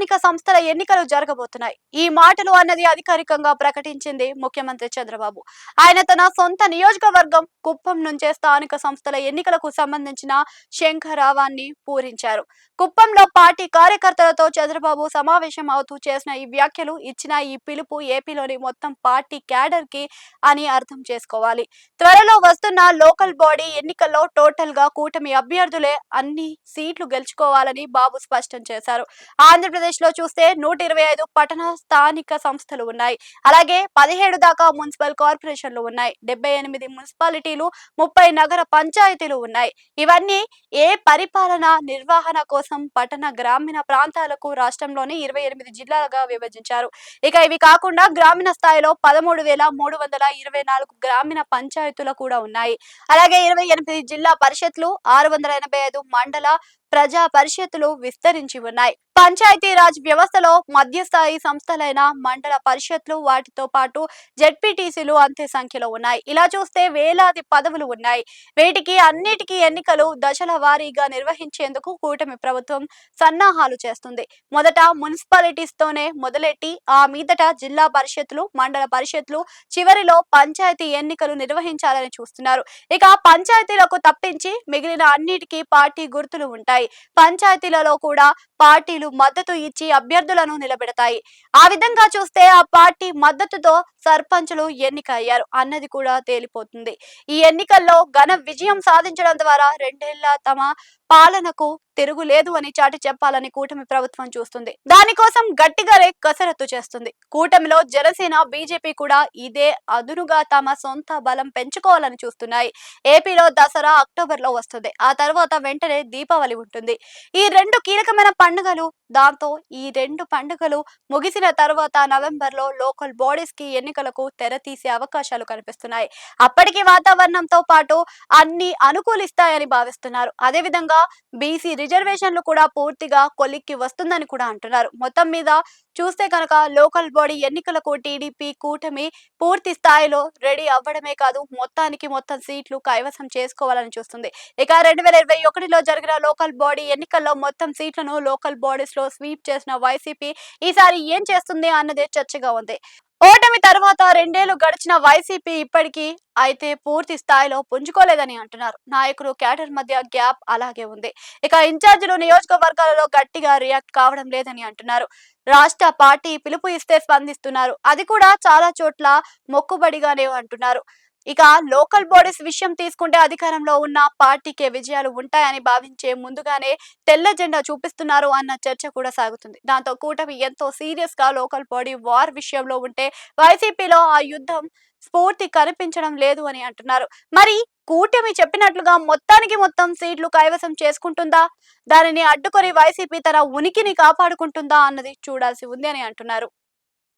స్థానిక సంస్థల ఎన్నికలు జరగబోతున్నాయి. ఈ మాటలు అన్నది అధికారికంగా ప్రకటించింది ముఖ్యమంత్రి చంద్రబాబు. ఆయన తన సొంత నియోజకవర్గం కుప్పం నుంచే స్థానిక సంస్థల ఎన్నికలకు సంబంధించిన శంఖరావాన్ని పూరించారు. కుప్పంలో పార్టీ కార్యకర్తలతో చంద్రబాబు సమావేశం అవుతూ చేసిన ఈ వ్యాఖ్యలు, ఇచ్చిన ఈ పిలుపు ఏపీలోని మొత్తం పార్టీ క్యాడర్ కి అని అర్థం చేసుకోవాలి. త్వరలో వస్తున్న లోకల్ బాడీ ఎన్నికల్లో టోటల్ గా కూటమి అభ్యర్థులే అన్ని సీట్లు గెలుచుకోవాలని బాబు స్పష్టం చేశారు. ఆంధ్రప్రదేశ్ లో చూస్తే 125 పట్టణ స్థానిక సంస్థలు ఉన్నాయి. అలాగే 17 దాకా మున్సిపల్ కార్పొరేషన్లు ఉన్నాయి. 78 మున్సిపాలిటీలు, 30 నగర పంచాయతీలు ఉన్నాయి. ఇవన్నీ ఏ పరిపాలన నిర్వహణ కోసం పట్టణ గ్రామీణ ప్రాంతాలకు రాష్ట్రంలోని 28 జిల్లాలుగా విభజించారు. ఇక ఇవి కాకుండా గ్రామీణ స్థాయిలో 13,324 గ్రామీణ పంచాయతీలు కూడా ఉన్నాయి. అలాగే 28 జిల్లా పరిషత్లు, 685 మండల ప్రజా పరిషత్తులు విస్తరించి ఉన్నాయి. పంచాయతీ రాజ్ వ్యవస్థలో మధ్యస్థాయి సంస్థలైన మండల పరిషత్లు, వాటితో పాటు జెడ్పీటీసీలు అంతే సంఖ్యలో ఉన్నాయి. ఇలా చూస్తే వేలాది పదవులు ఉన్నాయి. వీటికి అన్నిటికీ ఎన్నికలు దశల వారీగా నిర్వహించేందుకు కూటమి ప్రభుత్వం సన్నాహాలు చేస్తుంది. మొదట మున్సిపాలిటీస్ తోనే మొదలెట్టి ఆ మీదట జిల్లా పరిషత్లు, మండల పరిషత్లు, చివరిలో పంచాయతీ ఎన్నికలు నిర్వహించాలని చూస్తున్నారు. ఇక పంచాయతీలకు తప్పించి మిగిలిన అన్నిటికీ పార్టీ గుర్తులు ఉంటాయి. పంచాయతీలలో కూడా పార్టీలు మద్దతు ఇచ్చి అభ్యర్థులను నిలబెడతాయి. ఆ విధంగా చూస్తే ఆ పార్టీ మద్దతుతో సర్పంచులు ఎన్నిక అయ్యారు అన్నది కూడా తేలిపోతుంది. ఈ ఎన్నికల్లో ఘన విజయం సాధించడం ద్వారా 2 ఏళ్ల తమ పాలనకు తిరుగులేదు అని చాటి చెప్పాలని కూటమి ప్రభుత్వం చూస్తుంది. దానికోసం గట్టిగానే కసరత్తు చేస్తుంది. కూటమిలో జనసేన, బీజేపీ కూడా ఇదే అదునుగా తమ సొంత బలం పెంచుకోవాలని చూస్తున్నాయి. ఏపీలో దసరా అక్టోబర్ లో వస్తుంది. ఆ తర్వాత వెంటనే దీపావళి ఉంటుంది. ఈ 2 కీలకమైన పండుగలు. దాంతో ఈ 2 పండుగలు ముగిసిన తర్వాత నవంబర్ లో లోకల్ బాడీస్ కి ఎన్నికలకు తెర తీసే అవకాశాలు కనిపిస్తున్నాయి. అప్పటికి వాతావరణంతో పాటు అన్ని అనుకూలిస్తాయని భావిస్తున్నారు. అదేవిధంగా బీసీ రిజర్వేషన్లు కూడా పూర్తిగా కొలిక్కి వస్తుందని కూడా అంటున్నారు. మొత్తం మీద చూస్తే కనుక లోకల్ బాడీ ఎన్నికలకు టీడీపీ కూటమి పూర్తి స్థాయిలో రెడీ అవ్వడమే కాదు, మొత్తం సీట్లు కైవసం చేసుకోవాలని చూస్తుంది. ఇక 2021లో జరిగిన లోకల్ బాడీ ఎన్నికల్లో మొత్తం సీట్లను లోకల్ బాడీస్ లో స్వీప్ చేసిన వైసీపీ ఈసారి ఏం చేస్తుంది అన్నదే చర్చగా ఉంది. ఓటమి తర్వాత 2 ఏళ్లు గడిచిన వైసీపీ ఇప్పటికీ అయితే పూర్తి స్థాయిలో పుంజుకోలేదని అంటున్నారు. నాయకులు, క్యాడర్ మధ్య గ్యాప్ అలాగే ఉంది. ఇక ఇన్ఛార్జీలు నియోజకవర్గాలలో గట్టిగా రియాక్ట్ కావడం లేదని అంటున్నారు. రాష్ట్ర పార్టీ పిలుపు ఇస్తే స్పందిస్తున్నారు. అది కూడా చాలా చోట్ల మొక్కుబడిగానే అంటున్నారు. ఇక లోకల్ బాడీస్ విషయం తీసుకుంటే అధికారంలో ఉన్న పార్టీకే విజయాలు ఉంటాయని భావించే ముందుగానే తెల్ల జెండా చూపిస్తున్నారు అన్న చర్చ కూడా సాగుతుంది. దాంతో కూటమి ఎంతో సీరియస్ గా లోకల్ బాడీ వార్ విషయంలో ఉంటే వైసీపీలో ఆ యుద్ధం స్ఫూర్తి కనిపించడం లేదు అని అంటున్నారు. మరి కూటమి చెప్పినట్లుగా మొత్తం సీట్లు కైవసం చేసుకుంటుందా? దానిని అడ్డుకొని వైసీపీ తన ఉనికిని కాపాడుకుంటుందా అన్నది చూడాల్సి ఉంది అని అంటున్నారు.